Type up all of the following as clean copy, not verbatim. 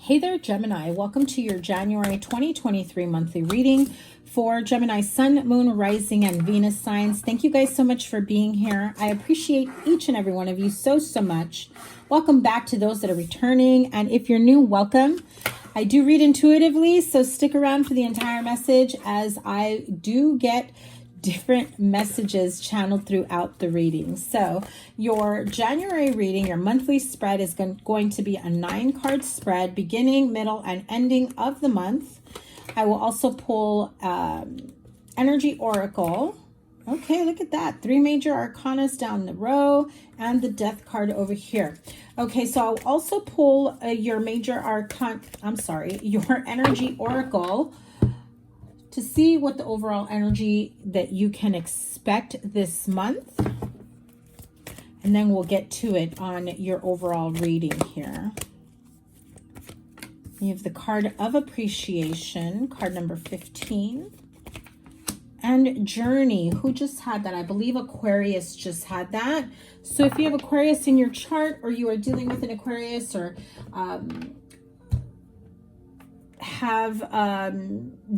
Hey there, Gemini. Welcome to your January 2023 monthly reading for Gemini Sun, Moon, Rising, and Venus signs. Thank you guys so much for being here. I appreciate each and every one of you so much. Welcome back to those that are returning. And if you're new, welcome. I do read intuitively, so stick around for the entire message as I do get different messages channeled throughout the reading. So your January reading, your monthly spread is going to be a 9-card spread, beginning, middle, and ending of the month. I will also pull Energy Oracle. Okay, look at that. 3 major arcanas down the row and the Death card over here. Okay, so I'll also pull your major arcana, your Energy Oracle to see what the overall energy that you can expect this month. And then we'll get to it on your overall reading here. You have the card of appreciation, card number 15. And journey. Who just had that? I believe Aquarius just had that. So if you have Aquarius in your chart, or you are dealing with an Aquarius, or have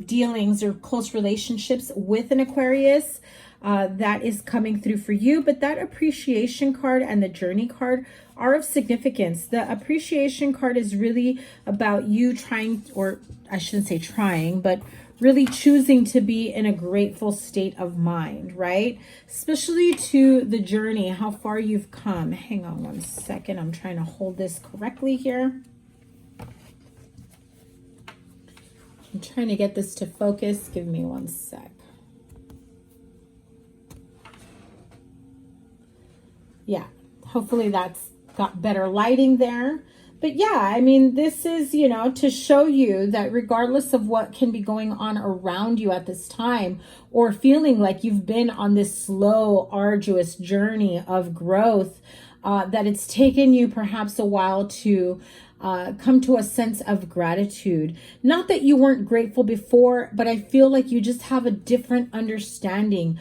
dealings or close relationships with an Aquarius, that is coming through for you. But that appreciation card and the journey card are of significance. The appreciation card is really about you trying, or I shouldn't say trying, but really choosing to be in a grateful state of mind, right? Especially to the journey, how far you've come. Hang on one second. I'm trying to hold this correctly here. I'm trying to get this to focus. Give me one sec. Yeah, hopefully that's got better lighting there. But yeah, I mean, this is, you know, to show you that regardless of what can be going on around you at this time, or feeling like you've been on this slow, arduous journey of growth, that it's taken you perhaps a while to come to a sense of gratitude. Not that you weren't grateful before, but I feel like you just have a different understanding,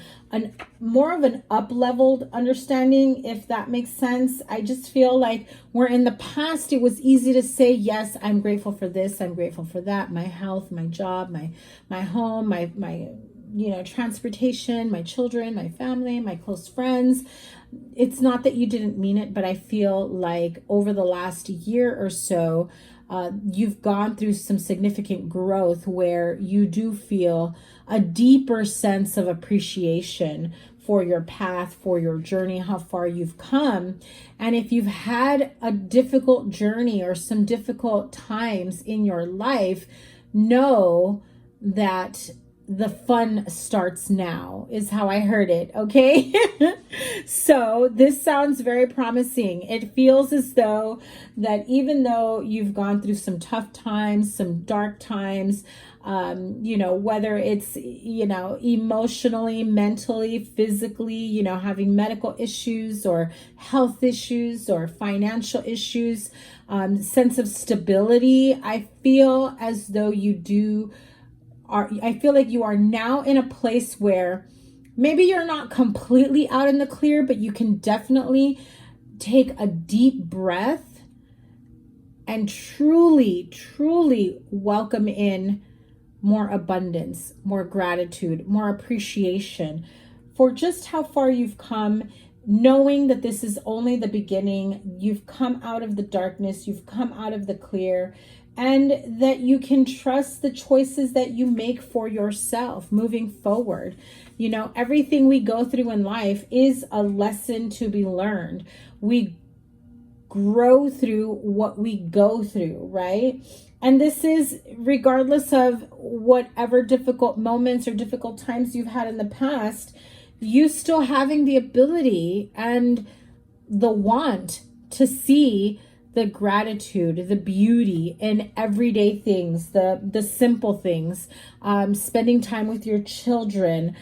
more of an up-leveled understanding, if that makes sense. I just feel like where in the past it was easy to say, yes, I'm grateful for this, I'm grateful for that, my health, my job, my home, my you know, transportation, my children, my family, my close friends. It's not that you didn't mean it, but I feel like over the last year or so, you've gone through some significant growth where you do feel a deeper sense of appreciation for your path, for your journey, how far you've come. And if you've had a difficult journey or some difficult times in your life, know that the fun starts now, is how I heard it. Okay. So this sounds very promising. It feels as though that even though you've gone through some tough times, some dark times, you know, whether it's, you know, emotionally, mentally, physically, you know, having medical issues or health issues or financial issues, sense of stability, I feel as though I feel like you are now in a place where maybe you're not completely out in the clear, but you can definitely take a deep breath and truly welcome in more abundance, more gratitude, more appreciation for just how far you've come, knowing that this is only the beginning. You've come out of the darkness, you've come out of the clear, and that you can trust the choices that you make for yourself moving forward. You know, everything we go through in life is a lesson to be learned. We grow through what we go through, right? And this is regardless of whatever difficult moments or difficult times you've had in the past, you still having the ability and the want to see the gratitude, the beauty in everyday things, the simple things, spending time with your children,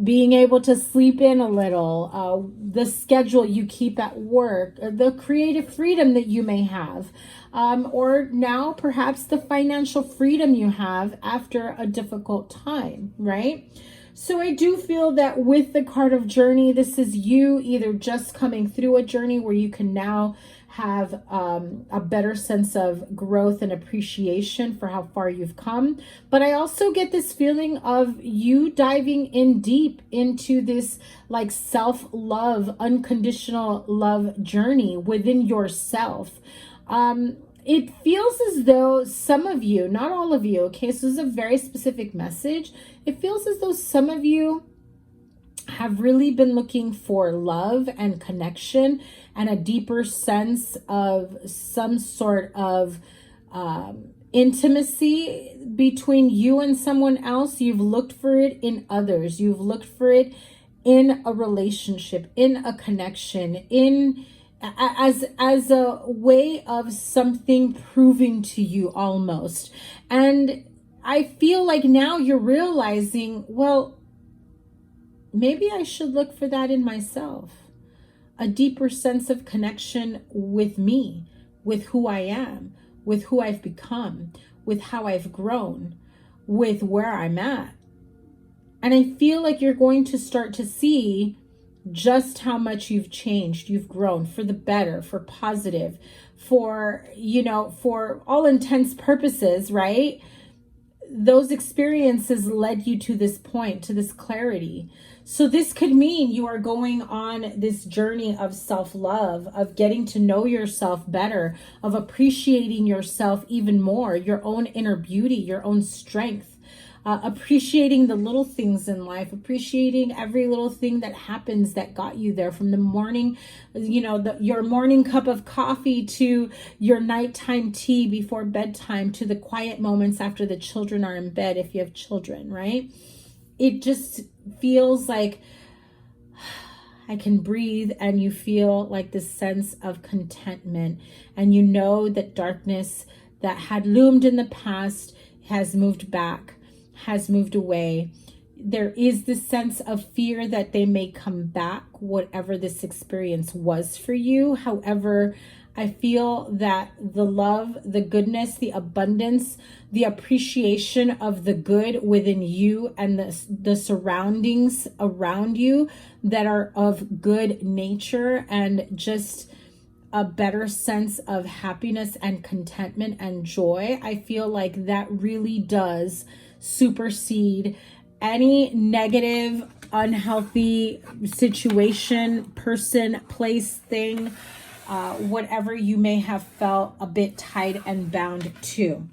being able to sleep in a little, the schedule you keep at work, the creative freedom that you may have, or now perhaps the financial freedom you have after a difficult time, right? So I do feel that with the card of journey, this is you either just coming through a journey where you can now have a better sense of growth and appreciation for how far you've come. But I also get this feeling of you diving in deep into this like self-love, unconditional love journey within yourself. It feels as though some of you, not all of you, okay, so this is a very specific message. It feels as though some of you have really been looking for love and connection and a deeper sense of some sort of intimacy between you and someone else. You've looked for it in others. You've looked for it in a relationship, in a connection, in as a way of something proving to you almost. And I feel like now you're realizing, well, maybe I should look for that in myself. A deeper sense of connection with me, with who I am, with who I've become, with how I've grown, with where I'm at. And I feel like you're going to start to see just how much you've changed, you've grown for the better, for positive, for, you know, for all intents purposes, right? Those experiences led you to this point, to this clarity. So this could mean you are going on this journey of self-love, of getting to know yourself better, of appreciating yourself even more, your own inner beauty, your own strength. Appreciating the little things in life, appreciating every little thing that happens that got you there, from the morning, you know, your morning cup of coffee to your nighttime tea before bedtime, to the quiet moments after the children are in bed, if you have children, right? It just feels like I can breathe, and you feel like this sense of contentment, and you know that darkness that had loomed in the past has moved back, has moved away. There is this sense of fear that they may come back, whatever this experience was for you. However, I feel that the love, the goodness, the abundance, the appreciation of the good within you and the surroundings around you that are of good nature and just a better sense of happiness and contentment and joy, I feel like that really does supersede any negative, unhealthy situation, person, place, thing, whatever you may have felt a bit tied and bound to.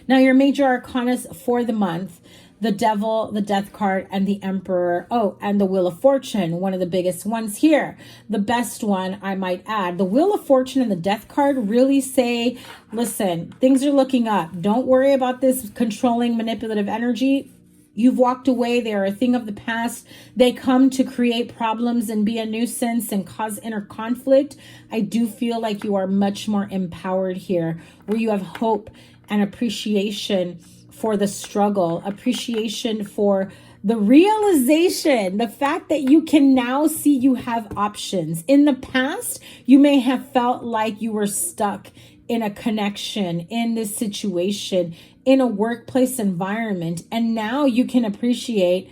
Now, your major arcanas for the month: the Devil, the Death card, and the Emperor. Oh, and the Wheel of Fortune, one of the biggest ones here. The best one, I might add. The Wheel of Fortune and the Death card really say, listen, things are looking up. Don't worry about this controlling, manipulative energy. You've walked away. They are a thing of the past. They come to create problems and be a nuisance and cause inner conflict. I do feel like you are much more empowered here, where you have hope and appreciation for the struggle, appreciation for the realization, the fact that you can now see you have options. In the past, you may have felt like you were stuck in a connection, in this situation, in a workplace environment. And now you can appreciate,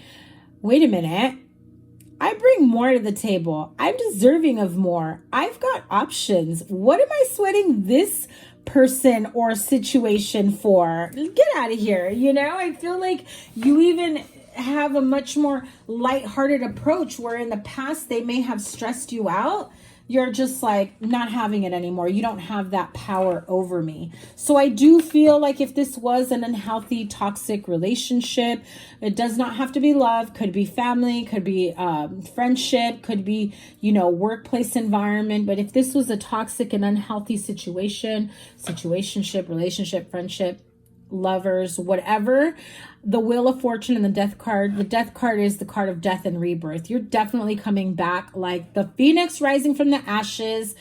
wait a minute, I bring more to the table. I'm deserving of more. I've got options. What am I sweating this person or situation for? Get out of here. You know, I feel like you even have a much more lighthearted approach, where in the past they may have stressed you out. You're just like not having it anymore. You don't have that power over me. So I do feel like if this was an unhealthy, toxic relationship, it does not have to be love. Could be family, could be friendship, could be, you know, workplace environment. But if this was a toxic and unhealthy situation, situationship, relationship, friendship, lovers, whatever, the Wheel of Fortune and the Death card. The Death card is the card of death and rebirth. You're definitely coming back like the phoenix rising from the ashes.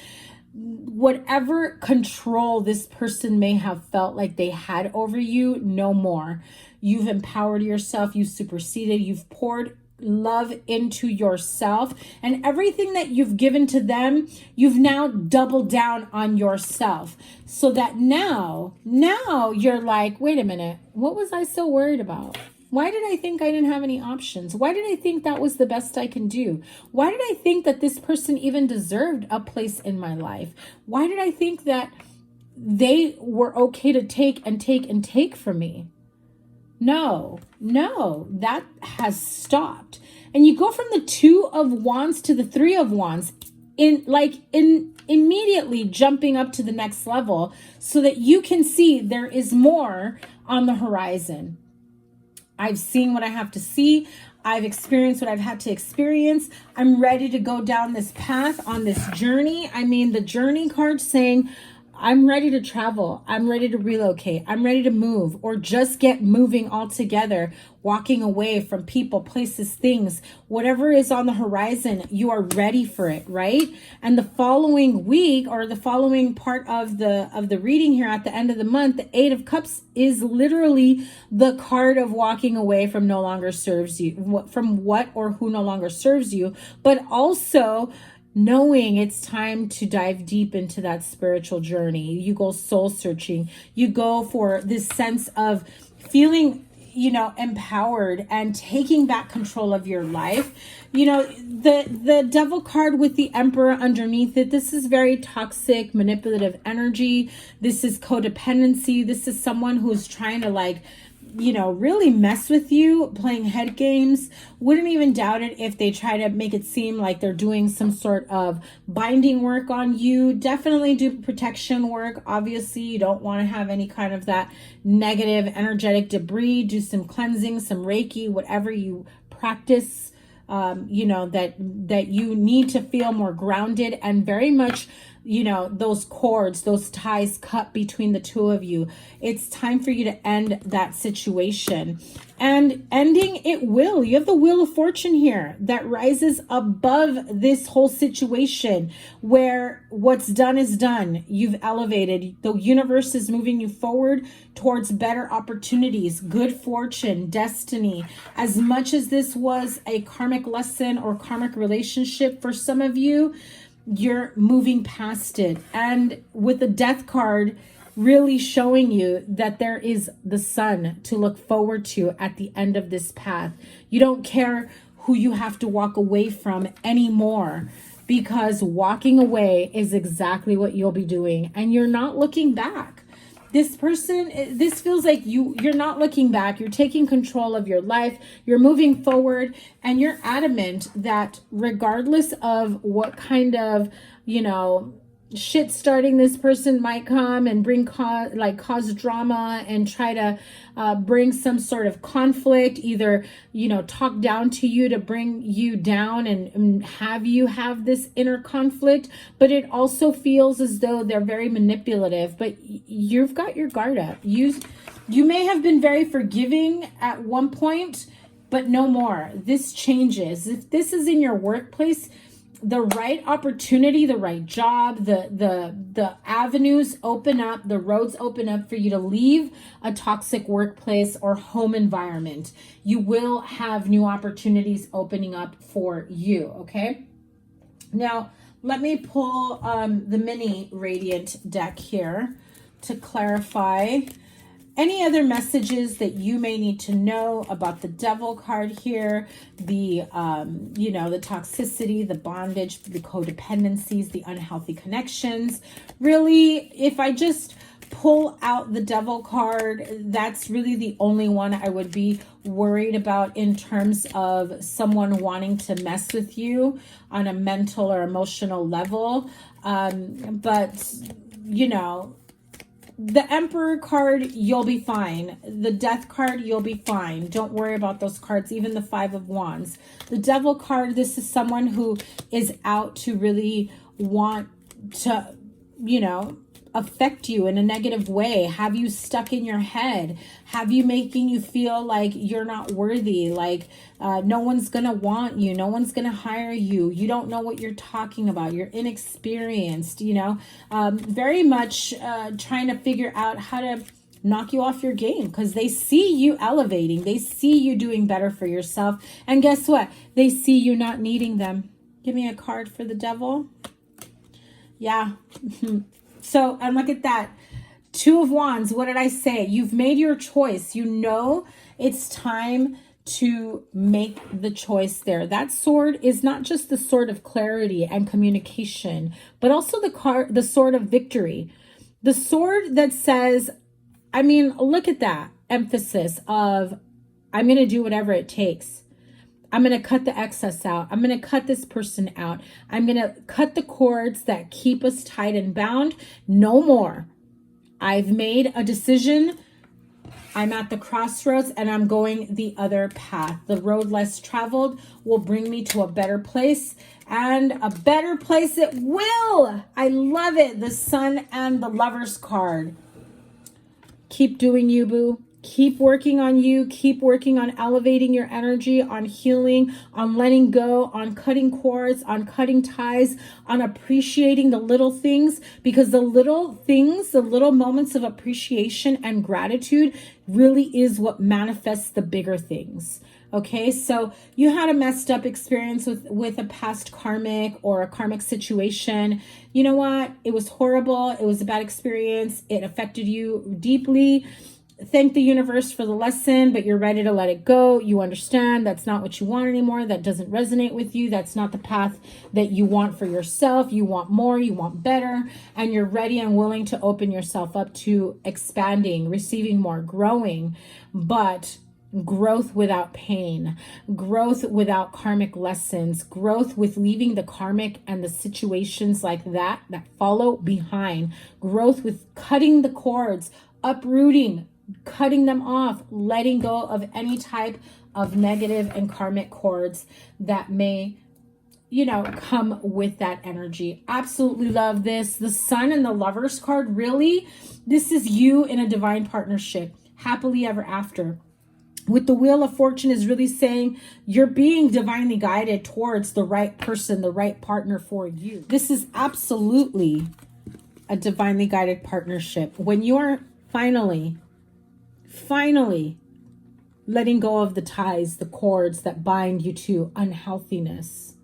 Whatever control this person may have felt like they had over you, no more. You've empowered yourself. You've superseded. You've poured love into yourself, and everything that you've given to them, you've now doubled down on yourself, so that now you're like, wait a minute, what was I so worried about? Why did I think I didn't have any options? Why did I think that was the best I can do? Why did I think that this person even deserved a place in my life? Why did I think that they were okay to take and take and take from me? No, that has stopped. And you go from the 2 of Wands to the 3 of Wands immediately jumping up to the next level so that you can see there is more on the horizon. I've seen what I have to see. I've experienced what I've had to experience. I'm ready to go down this path on this journey. I mean, the journey card saying, I'm ready to travel. I'm ready to relocate. I'm ready to move, or just get moving altogether, walking away from people, places, things, whatever is on the horizon, you are ready for it, right? And the following week, or the following part of the reading here at the end of the month, the 8 of Cups is literally the card of walking away from no longer serves you, from what or who no longer serves you, but also knowing it's time to dive deep into that spiritual journey. You go soul searching. You go for this sense of feeling, empowered and taking back control of your life. The Devil card with the Emperor underneath it, this is very toxic, manipulative energy. This is codependency. This is someone who's trying to really mess with you, playing head games. Wouldn't even doubt it if they try to make it seem like they're doing some sort of binding work on you. Definitely do protection work. Obviously, you don't want to have any kind of that negative energetic debris. Do some cleansing, some Reiki, whatever you practice, that you need to feel more grounded and very much those cords, those ties cut between the 2 of you. It's time for you to end that situation. And ending it will. You have the Wheel of Fortune here that rises above this whole situation where what's done is done. You've elevated. The universe is moving you forward towards better opportunities, good fortune, destiny. As much as this was a karmic lesson or karmic relationship for some of you, you're moving past it. And with the Death card really showing you that there is the sun to look forward to at the end of this path. You don't care who you have to walk away from anymore, because walking away is exactly what you'll be doing, and you're not looking back. This feels like you're not looking back. You're taking control of your life. You're moving forward, and you're adamant that regardless of what kind of, shit starting this person might come and cause drama and try to bring some sort of conflict, either, talk down to you to bring you down and have you have this inner conflict. But it also feels as though they're very manipulative, but you've got your guard up. You may have been very forgiving at one point, but no more. This changes. If this is in your workplace, the right opportunity, the right job, the avenues open up, the roads open up for you to leave a toxic workplace or home environment. You will have new opportunities opening up for you, okay? Now, let me pull the mini Radiant deck here to clarify any other messages that you may need to know about the Devil card here, the toxicity, the bondage, the codependencies, the unhealthy connections. Really, if I just pull out the Devil card, that's really the only one I would be worried about in terms of someone wanting to mess with you on a mental or emotional level. The Emperor card, you'll be fine. The Death card, you'll be fine. Don't worry about those cards, even the 5 of Wands. The Devil card, this is someone who is out to really want to, affect you in a negative way, have you stuck in your head, have you making you feel like you're not worthy, like no one's gonna want you, no one's gonna hire you, you don't know what you're talking about, you're inexperienced, very much trying to figure out how to knock you off your game, because they see you elevating, they see you doing better for yourself, and guess what, they see you not needing them. Give me a card for the Devil. Yeah. So, and look at that. Two of Wands, what did I say? You've made your choice. You know it's time to make the choice there. That sword is not just the sword of clarity and communication, but also the sword of victory. The sword that says, I mean, look at that emphasis of, I'm going to do whatever it takes. I'm going to cut the excess out. I'm going to cut this person out. I'm going to cut the cords that keep us tied and bound. No more. I've made a decision. I'm at the crossroads and I'm going the other path. The road less traveled will bring me to a better place, and a better place it will. I love it. The Sun and the Lovers card. Keep doing you, boo. Keep working on you. Keep working on elevating your energy, on healing, on letting go, on cutting cords, on cutting ties, on appreciating the little things, because the little things, the little moments of appreciation and gratitude really is what manifests the bigger things. Okay, so you had a messed up experience with a past karmic or a karmic situation. You know what? It was horrible. It was a bad experience. It affected you deeply. Thank the universe for the lesson, but you're ready to let it go. You understand that's not what you want anymore. That doesn't resonate with you. That's not the path that you want for yourself. You want more, you want better, and you're ready and willing to open yourself up to expanding, receiving more, growing, but growth without pain, growth without karmic lessons, growth with leaving the karmic and the situations like that follow behind, growth with cutting the cords, uprooting, cutting them off, letting go of any type of negative and karmic cords that may, you know, come with that energy. Absolutely love this. The Sun and the Lovers card, really, this is you in a divine partnership, happily ever after. With the Wheel of Fortune is really saying you're being divinely guided towards the right person, the right partner for you. This is absolutely a divinely guided partnership. When you are finally letting go of the ties, the cords that bind you to unhealthiness.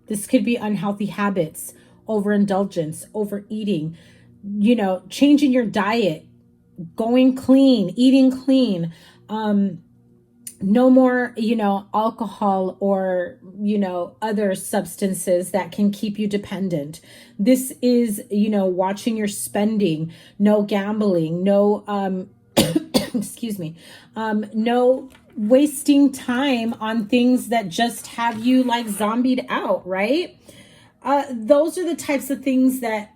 This could be unhealthy habits, overindulgence, overeating, you know, changing your diet, going clean, eating clean, no more, you know, alcohol or, you know, other substances that can keep you dependent. This is, you know, watching your spending, no gambling, no, excuse me, no wasting time on things that just have you like zombied out, right? Those are the types of things that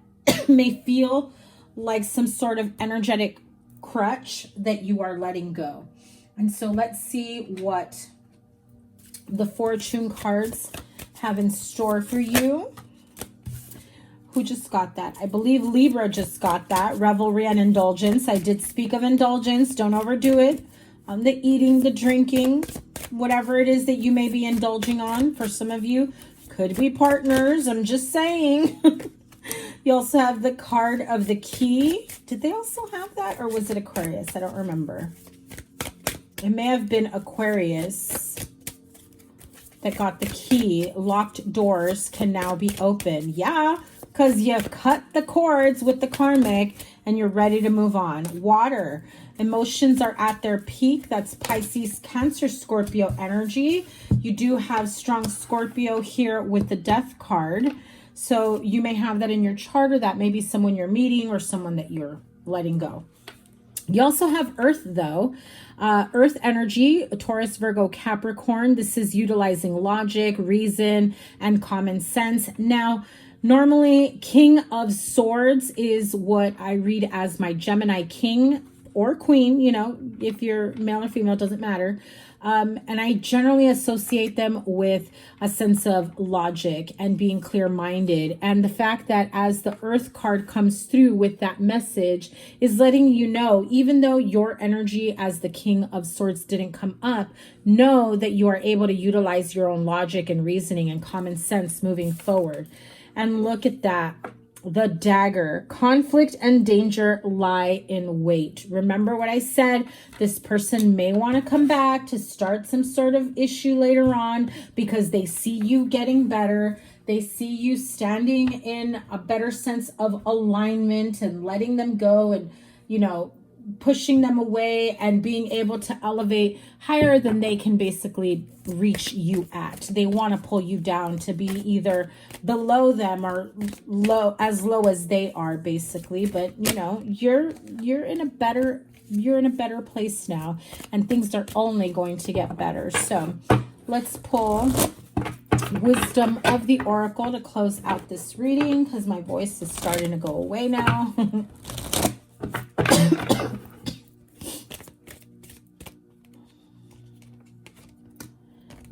may feel like some sort of energetic crutch that you are letting go. And so let's see what the fortune cards have in store for you. Who just got that? I believe Libra just got that. Revelry and indulgence. I did speak of indulgence. Don't overdo it. The eating, the drinking, whatever it is that you may be indulging on. For some of you, could be partners. I'm just saying. You also have the card of the key. Did they also have that? Or was it Aquarius? I don't remember. It may have been Aquarius that got the key. Locked doors can now be open. Yeah, because you cut the cords with the karmic and you're ready to move on. Water. Emotions are at their peak. That's Pisces, Cancer, Scorpio energy. You do have strong Scorpio here with the Death card. So you may have that in your chart, or that may be someone you're meeting or someone that you're letting go. You also have Earth, though. Earth energy, Taurus, Virgo, Capricorn. This is utilizing logic, reason, and common sense. Now, normally, King of Swords is what I read as my Gemini king or queen. You know, if you're male or female, doesn't matter. And I generally associate them with a sense of logic and being clear-minded. And the fact that as the Earth card comes through with that message is letting you know, even though your energy as the King of Swords didn't come up, know that you are able to utilize your own logic and reasoning and common sense moving forward. And look at that. The dagger. Conflict and danger lie in wait. Remember what I said? This person may want to come back to start some sort of issue later on because they see you getting better. They see you standing in a better sense of alignment and letting them go and, you know, pushing them away and being able to elevate higher than they can basically reach you at. They want to pull you down to be either below them or low as they are, basically. But you know, you're in a better place now, and things are only going to get better. So let's pull Wisdom of the Oracle to close out this reading, because my voice is starting to go away now.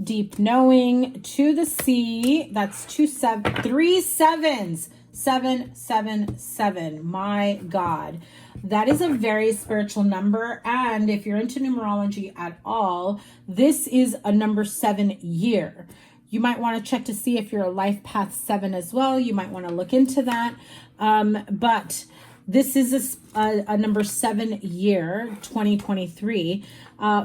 Deep knowing, to the sea. That's 3 sevens. 777. My God. That is a very spiritual number. And if you're into numerology at all, this is a number 7 year. You might want to check to see if you're a life path 7 as well. You might want to look into that. But this is a number 7 year, 2023.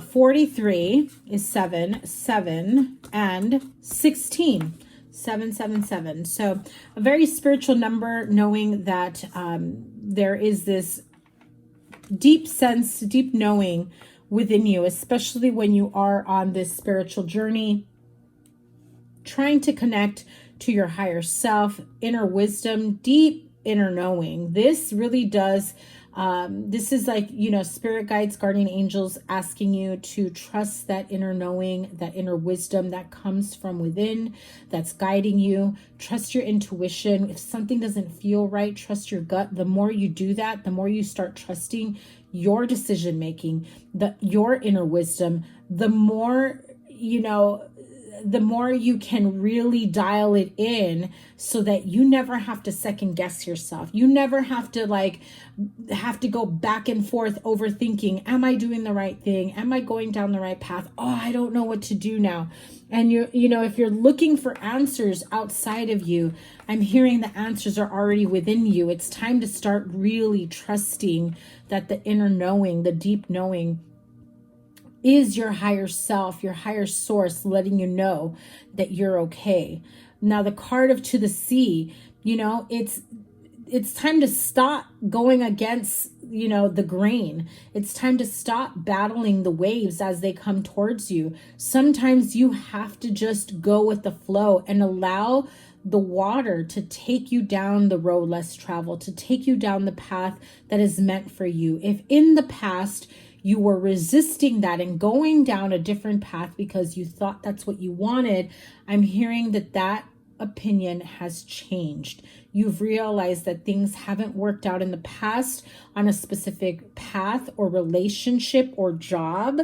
43 is 7, 7, and 16. 777. So a very spiritual number, knowing that there is this deep sense, deep knowing within you, especially when you are on this spiritual journey, trying to connect to your higher self, inner wisdom, deep inner knowing. This really does, this is like, you know, spirit guides, guardian angels asking you to trust that inner knowing, that inner wisdom that comes from within, that's guiding you. Trust your intuition. If something doesn't feel right, trust your gut. The more you do that, the more you start trusting your decision making, your inner wisdom, the more, you know, the more you can really dial it in, so that you never have to second guess yourself. You never have to go back and forth overthinking, am I doing the right thing? Am I going down the right path? Oh, I don't know what to do now. And you know, if you're looking for answers outside of you, I'm hearing the answers are already within you. It's time to start really trusting that the inner knowing, the deep knowing, is your higher self, your higher source, letting you know that you're okay. Now, the card of to the sea, you know, it's time to stop going against, you know, the grain. It's time to stop battling the waves as they come towards you. Sometimes you have to just go with the flow and allow the water to take you down the road less traveled, to take you down the path that is meant for you. If in the past you were resisting that and going down a different path because you thought that's what you wanted, I'm hearing that opinion has changed. You've realized that things haven't worked out in the past on a specific path or relationship or job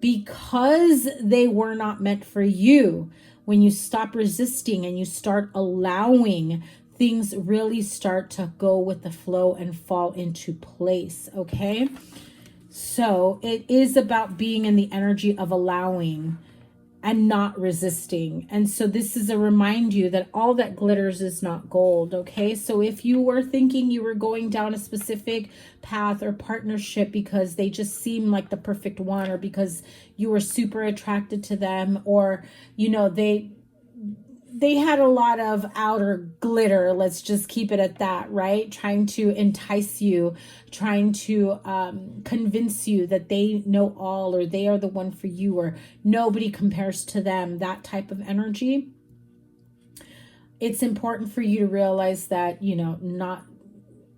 because they were not meant for you. When you stop resisting and you start allowing, things really start to go with the flow and fall into place, okay? So it is about being in the energy of allowing and not resisting. And so this is a remind you that all that glitters is not gold, okay? So if you were thinking you were going down a specific path or partnership because they just seem like the perfect one, or because you were super attracted to them, or, you know, they had a lot of outer glitter, let's just keep it at that, right? Trying to entice you, trying to convince you that they know all, or they are the one for you, or nobody compares to them, that type of energy. It's important for you to realize that, you know, not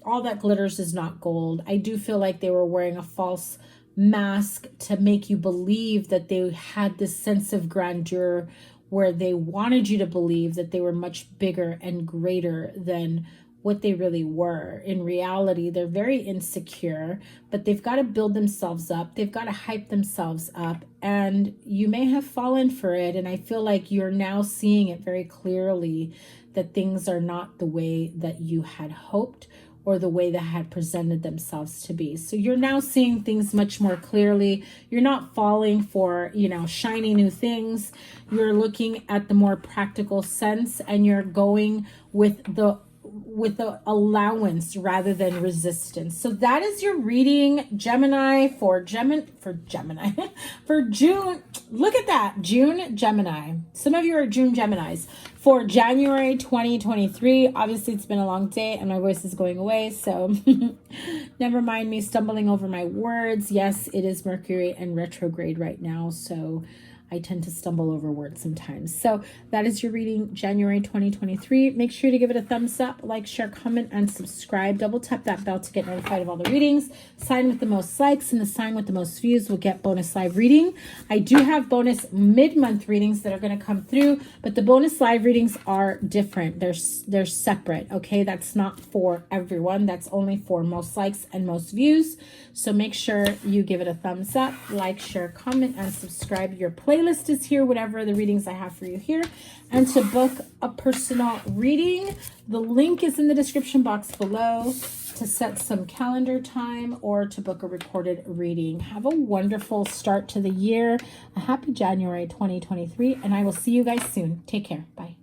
all that glitters is not gold. I do feel like they were wearing a false mask to make you believe that they had this sense of grandeur, where they wanted you to believe that they were much bigger and greater than what they really were. In reality, they're very insecure, but they've got to build themselves up. They've got to hype themselves up, and you may have fallen for it. And I feel like you're now seeing it very clearly that things are not the way that you had hoped, or the way that had presented themselves to be. So you're now seeing things much more clearly. You're not falling for, you know, shiny new things. You're looking at the more practical sense, and you're going with the with the allowance rather than resistance. So that is your reading, Gemini, for June. Look at that, June Gemini. Some of you are June Geminis. For January 2023, obviously it's been a long day and my voice is going away, so never mind me stumbling over my words. Yes, it is Mercury in retrograde right now, so I tend to stumble over words sometimes. So that is your reading, January 2023. Make sure to give it a thumbs up, like, share, comment, and subscribe. Double tap that bell to get notified of all the readings. Sign with the most likes and the sign with the most views will get bonus live reading. I do have bonus mid-month readings that are going to come through, but the bonus live readings are different. They're separate, okay? That's not for everyone. That's only for most likes and most views. So make sure you give it a thumbs up, like, share, comment, and subscribe. Your playlist is here, whatever the readings I have for you here. And to book a personal reading, the link is in the description box below to set some calendar time or to book a recorded reading. Have a wonderful start to the year. A happy January 2023, and I will see you guys soon. Take care. Bye.